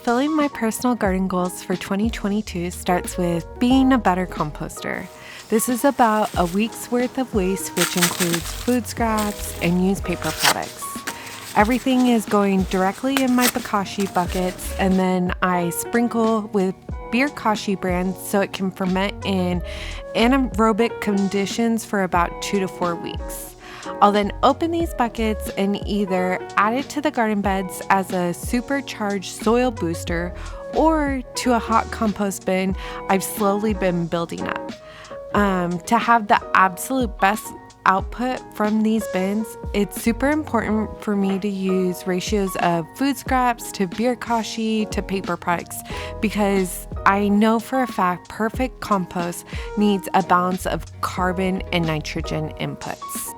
Fulfilling my personal garden goals for 2022 starts with being a better composter. This is about a week's worth of waste, which includes food scraps and newspaper products. Everything is going directly in my bokashi buckets, and then I sprinkle with beer kashi brand so it can ferment in anaerobic conditions for about 2 to 4 weeks. I'll then open these buckets and either add it to the garden beds as a supercharged soil booster or to a hot compost bin I've slowly been building up. To have the absolute best output from these bins, it's super important for me to use ratios of food scraps to beer kashi to paper products, because I know for a fact perfect compost needs a balance of carbon and nitrogen inputs.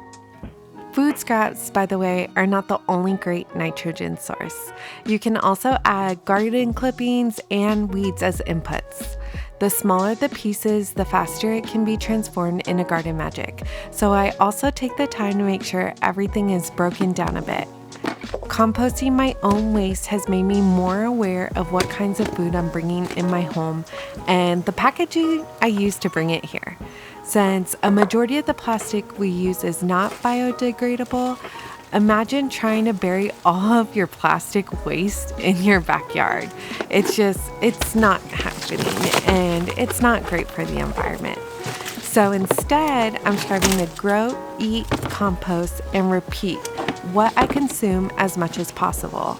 Food scraps, by the way, are not the only great nitrogen source. You can also add garden clippings and weeds as inputs. The smaller the pieces, the faster it can be transformed into garden magic. So I also take the time to make sure everything is broken down a bit. Composting my own waste has made me more aware of what kinds of food I'm bringing in my home and the packaging I use to bring it here. Since a majority of the plastic we use is not biodegradable, imagine trying to bury all of your plastic waste in your backyard. It's not happening, and it's not great for the environment. So instead, I'm striving to grow, eat, compost, and repeat what I consume as much as possible.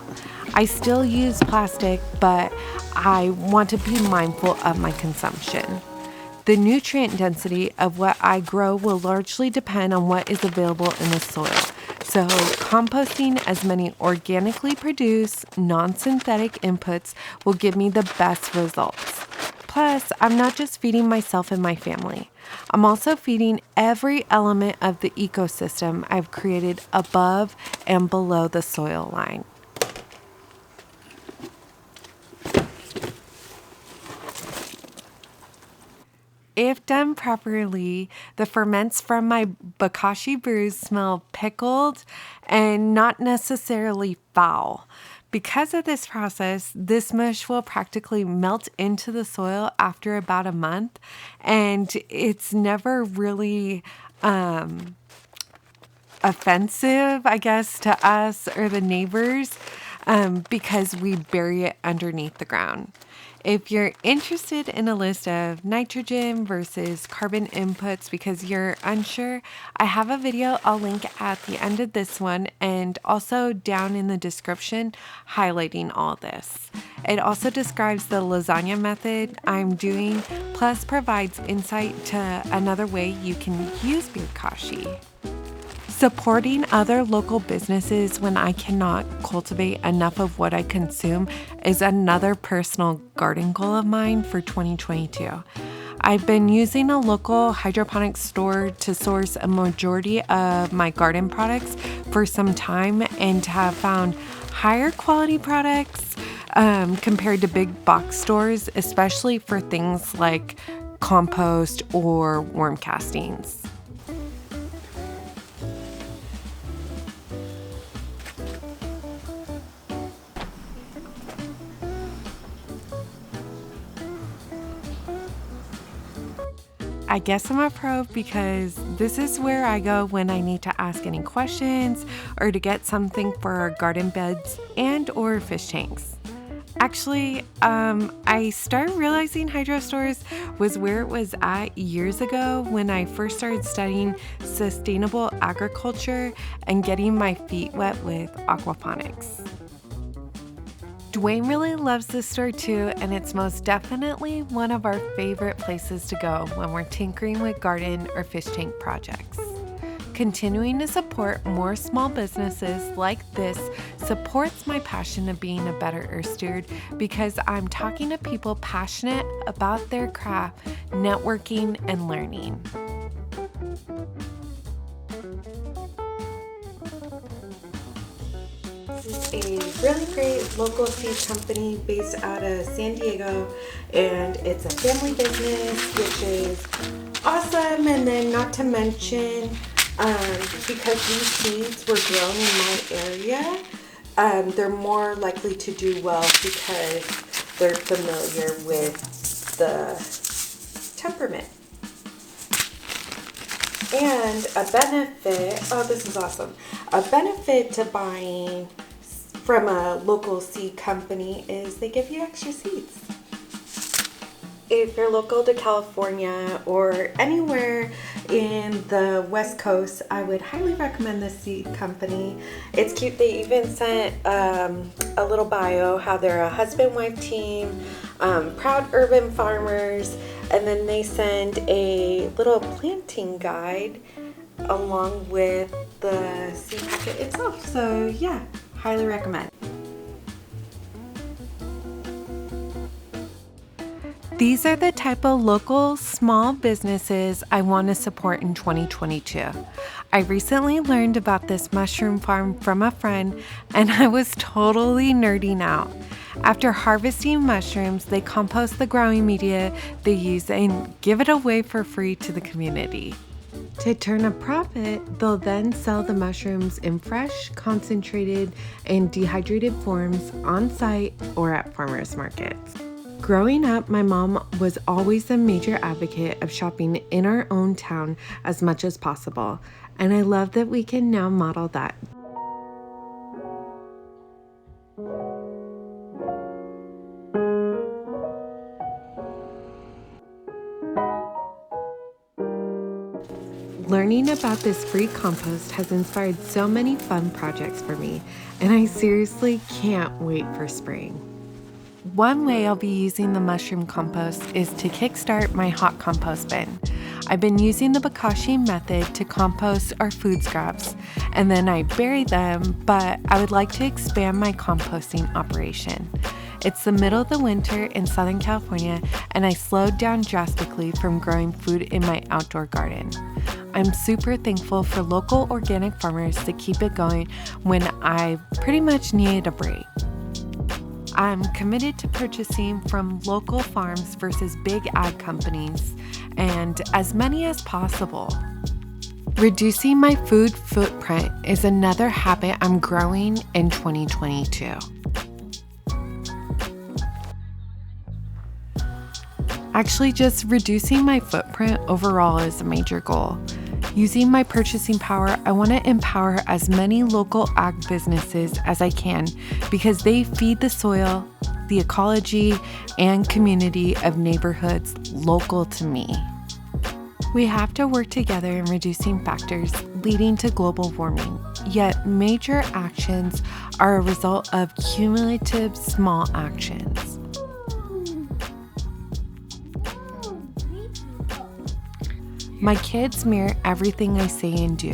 I still use plastic, but I want to be mindful of my consumption. The nutrient density of what I grow will largely depend on what is available in the soil. So composting as many organically produced, non-synthetic inputs will give me the best results. Plus, I'm not just feeding myself and my family. I'm also feeding every element of the ecosystem I've created above and below the soil line. If done properly, the ferments from my bokashi brews smell pickled and not necessarily foul. Because of this process, this mush will practically melt into the soil after about a month, and it's never really offensive, I guess, to us or the neighbors because we bury it underneath the ground. If you're interested in a list of nitrogen versus carbon inputs because you're unsure, I have a video I'll link at the end of this one and also down in the description highlighting all this. It also describes the lasagna method I'm doing, plus provides insight to another way you can use beer kashi. Supporting other local businesses when I cannot cultivate enough of what I consume is another personal garden goal of mine for 2022. I've been using a local hydroponics store to source a majority of my garden products for some time and have found higher quality products compared to big box stores, especially for things like compost or worm castings. I guess I'm a pro because this is where I go when I need to ask any questions or to get something for our garden beds and or fish tanks. Actually, I started realizing hydro stores was where it was at years ago when I first started studying sustainable agriculture and getting my feet wet with aquaponics. Dwayne really loves this store too, and it's most definitely one of our favorite places to go when we're tinkering with garden or fish tank projects. Continuing to support more small businesses like this supports my passion of being a better earth steward because I'm talking to people passionate about their craft, networking, and learning. This is a really great local seed company based out of San Diego, and it's a family business, which is awesome. And then not to mention, because these seeds were grown in my area, they're more likely to do well because they're familiar with the temperament. And a benefit, oh, this is awesome. A benefit to buying from a local seed company is they give you extra seeds. If you're local to California or anywhere in the West Coast, I would highly recommend this seed company. It's cute. They even sent a little bio, how they're a husband-wife team, proud urban farmers, and then they send a little planting guide along with the seed packet itself. So yeah, highly recommend. These are the type of local small businesses I want to support in 2022. I recently learned about this mushroom farm from a friend and I was totally nerding out. After harvesting mushrooms, they compost the growing media they use and give it away for free to the community. To turn a profit, they'll then sell the mushrooms in fresh, concentrated, and dehydrated forms on site or at farmers markets. Growing up, my mom was always a major advocate of shopping in our own town as much as possible, and I love that we can now model that. Learning about this free compost has inspired so many fun projects for me, and I seriously can't wait for spring. One way I'll be using the mushroom compost is to kickstart my hot compost bin. I've been using the bokashi method to compost our food scraps, and then I bury them, but I would like to expand my composting operation. It's the middle of the winter in Southern California, and I slowed down drastically from growing food in my outdoor garden. I'm super thankful for local organic farmers to keep it going when I pretty much needed a break. I'm committed to purchasing from local farms versus big ag companies, and as many as possible. Reducing my food footprint is another habit I'm growing in 2022. Actually, just reducing my footprint overall is a major goal. Using my purchasing power, I want to empower as many local ag businesses as I can because they feed the soil, the ecology, and community of neighborhoods local to me. We have to work together in reducing factors leading to global warming, yet major actions are a result of cumulative small actions. My kids mirror everything I say and do,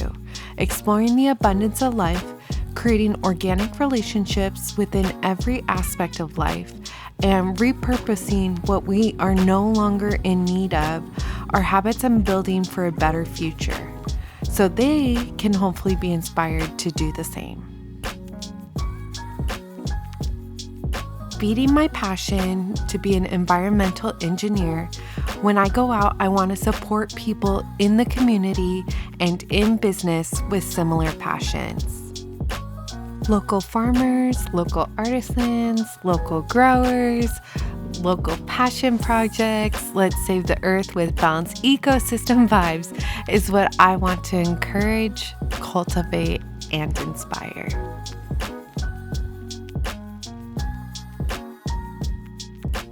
exploring the abundance of life, creating organic relationships within every aspect of life, and repurposing what we are no longer in need of are habits I'm building for a better future, so they can hopefully be inspired to do the same. Feeding my passion to be an environmental engineer, when I go out, I want to support people in the community and in business with similar passions. Local farmers, local artisans, local growers, local passion projects, let's save the earth with balanced ecosystem vibes is what I want to encourage, cultivate, and inspire.